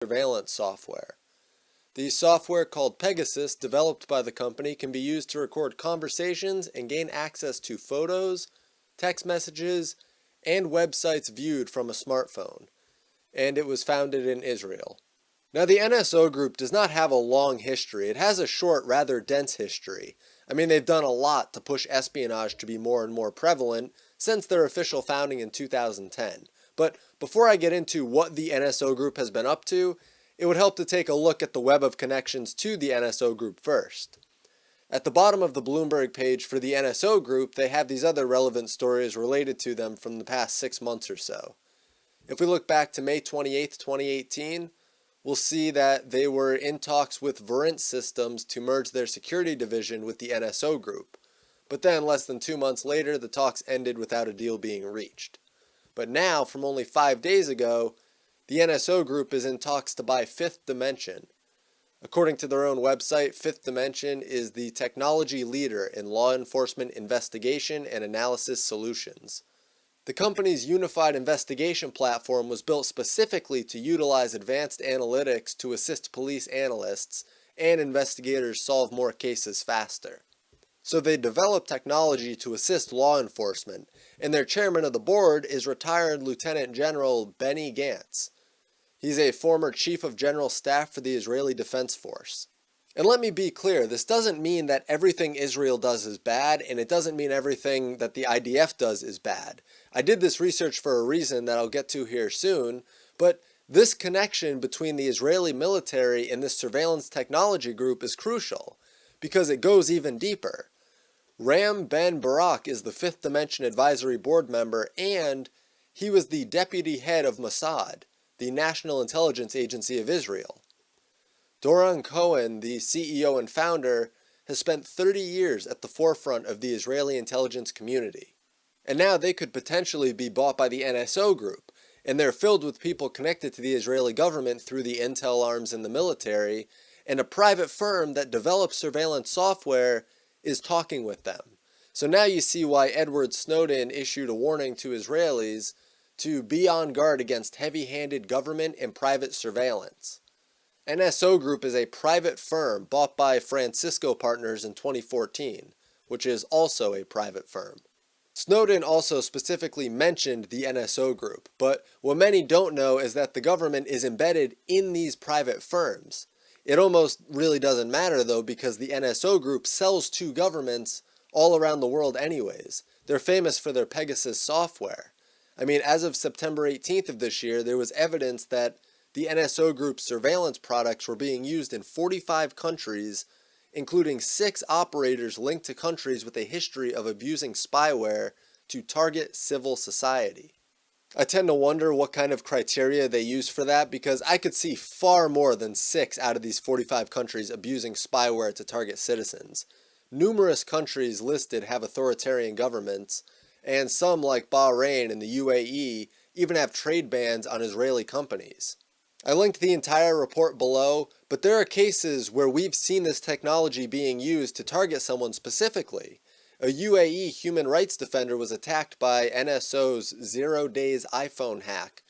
surveillance software. The software called Pegasus, developed by the company, can be used to record conversations and gain access to photos, text messages, and websites viewed from a smartphone. And it was founded in Israel. Now, the NSO group does not have a long history. It has a short, rather dense history. I mean, they've done a lot to push espionage to be more and more prevalent since their official founding in 2010. But before I get into what the NSO group has been up to, it would help to take a look at the web of connections to the NSO group first. At the bottom of the Bloomberg page for the NSO group, they have these other relevant stories related to them from the past 6 months or so. If we look back to May 28, 2018, we'll see that they were in talks with Verint Systems to merge their security division with the NSO group. But then, less than 2 months later, the talks ended without a deal being reached. But now, from only 5 days ago, the NSO group is in talks to buy Fifth Dimension. According to their own website, Fifth Dimension is the technology leader in law enforcement investigation and analysis solutions. The company's unified investigation platform was built specifically to utilize advanced analytics to assist police analysts and investigators solve more cases faster. So they developed technology to assist law enforcement, and their chairman of the board is retired Lieutenant General Benny Gantz. He's a former chief of general staff for the Israeli Defense Force. And let me be clear, this doesn't mean that everything Israel does is bad, and it doesn't mean everything that the IDF does is bad. I did this research for a reason that I'll get to here soon, but this connection between the Israeli military and this surveillance technology group is crucial, because it goes even deeper. Ram Ben Barak is the Fifth Dimension Advisory Board member, and he was the deputy head of Mossad, the National Intelligence Agency of Israel. Doron Cohen, the CEO and founder, has spent 30 years at the forefront of the Israeli intelligence community. And now they could potentially be bought by the NSO group, and they're filled with people connected to the Israeli government through the intel arms in the military, and a private firm that develops surveillance software is talking with them. So now you see why Edward Snowden issued a warning to Israelis to be on guard against heavy-handed government and private surveillance. NSO Group is a private firm bought by Francisco Partners in 2014, which is also a private firm. Snowden also specifically mentioned the NSO Group, but what many don't know is that the government is embedded in these private firms. It almost really doesn't matter though, because the NSO Group sells to governments all around the world anyways. They're famous for their Pegasus software. I mean, as of September 18th of this year, there was evidence that the NSO Group's surveillance products were being used in 45 countries, including 6 operators linked to countries with a history of abusing spyware to target civil society. I tend to wonder what kind of criteria they use for that, because I could see far more than 6 out of these 45 countries abusing spyware to target citizens. Numerous countries listed have authoritarian governments, and some like Bahrain and the UAE even have trade bans on Israeli companies. I linked the entire report below, but there are cases where we've seen this technology being used to target someone specifically. A UAE human rights defender was attacked by NSO's 0 Days iPhone hack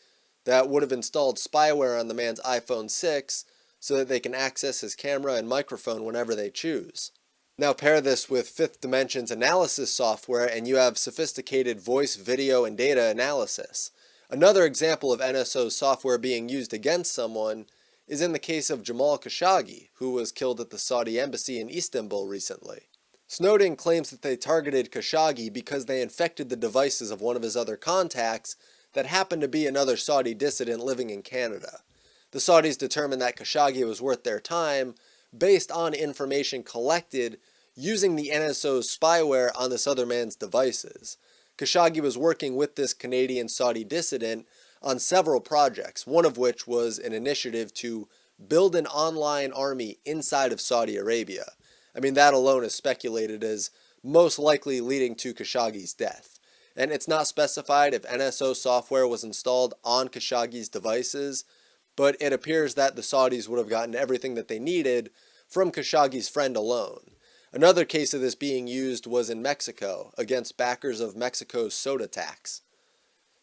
that would have installed spyware on the man's iPhone 6 so that they can access his camera and microphone whenever they choose. Now pair this with Fifth Dimension's analysis software and you have sophisticated voice, video, and data analysis. Another example of NSO's software being used against someone is in the case of Jamal Khashoggi, who was killed at the Saudi embassy in Istanbul recently. Snowden claims that they targeted Khashoggi because they infected the devices of one of his other contacts that happened to be another Saudi dissident living in Canada. The Saudis determined that Khashoggi was worth their time based on information collected using the NSO's spyware on this other man's devices. Khashoggi was working with this Canadian Saudi dissident on several projects, one of which was an initiative to build an online army inside of Saudi Arabia. I mean, that alone is speculated as most likely leading to Khashoggi's death. And it's not specified if NSO software was installed on Khashoggi's devices, but it appears that the Saudis would have gotten everything that they needed from Khashoggi's friend alone. Another case of this being used was in Mexico against backers of Mexico's soda tax.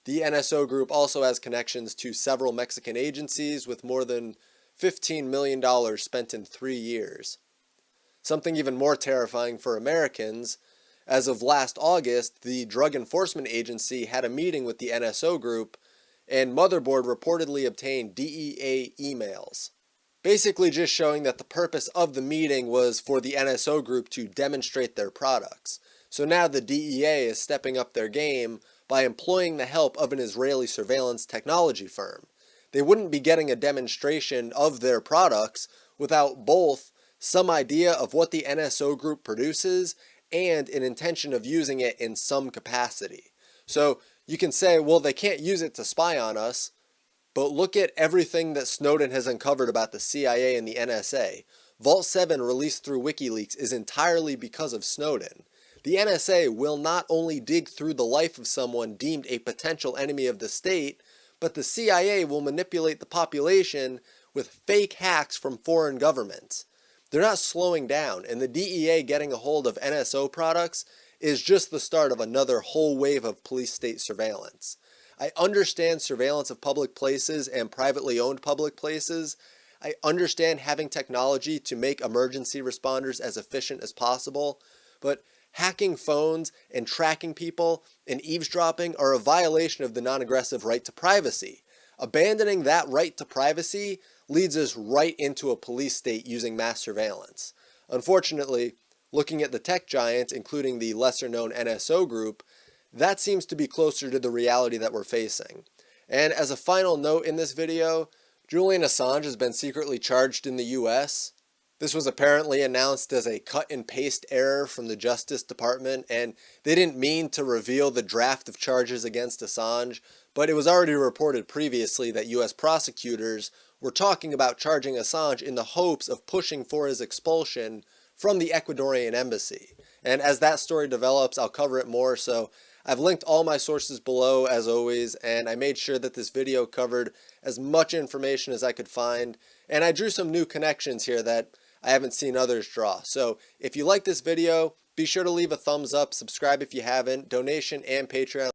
The NSO group also has connections to several Mexican agencies with more than $15 million spent in 3 years. Something even more terrifying for Americans, as of last August, the Drug Enforcement Agency had a meeting with the NSO group, and Motherboard reportedly obtained DEA emails, basically just showing that the purpose of the meeting was for the NSO group to demonstrate their products. So now the DEA is stepping up their game by employing the help of an Israeli surveillance technology firm. They wouldn't be getting a demonstration of their products without both some idea of what the NSO group produces and an intention of using it in some capacity. So you can say, well, they can't use it to spy on us, but look at everything that Snowden has uncovered about the CIA and the NSA. Vault 7 released through WikiLeaks is entirely because of Snowden. The NSA will not only dig through the life of someone deemed a potential enemy of the state, but the CIA will manipulate the population with fake hacks from foreign governments. They're not slowing down, and the DEA getting a hold of NSO products is just the start of another whole wave of police state surveillance. I understand surveillance of public places and privately owned public places. I understand having technology to make emergency responders as efficient as possible, but hacking phones and tracking people and eavesdropping are a violation of the non-aggressive right to privacy. Abandoning that right to privacy leads us right into a police state using mass surveillance. Unfortunately, looking at the tech giants, including the lesser-known NSO group, that seems to be closer to the reality that we're facing. And as a final note in this video, Julian Assange has been secretly charged in the US. This was apparently announced as a cut and paste error from the Justice Department, and they didn't mean to reveal the draft of charges against Assange, but it was already reported previously that US prosecutors were talking about charging Assange in the hopes of pushing for his expulsion from the Ecuadorian embassy. And as that story develops, I'll cover it more, so I've linked all my sources below as always, and I made sure that this video covered as much information as I could find, and I drew some new connections here that I haven't seen others draw. So if you like this video, be sure to leave a thumbs up, subscribe if you haven't, donation and Patreon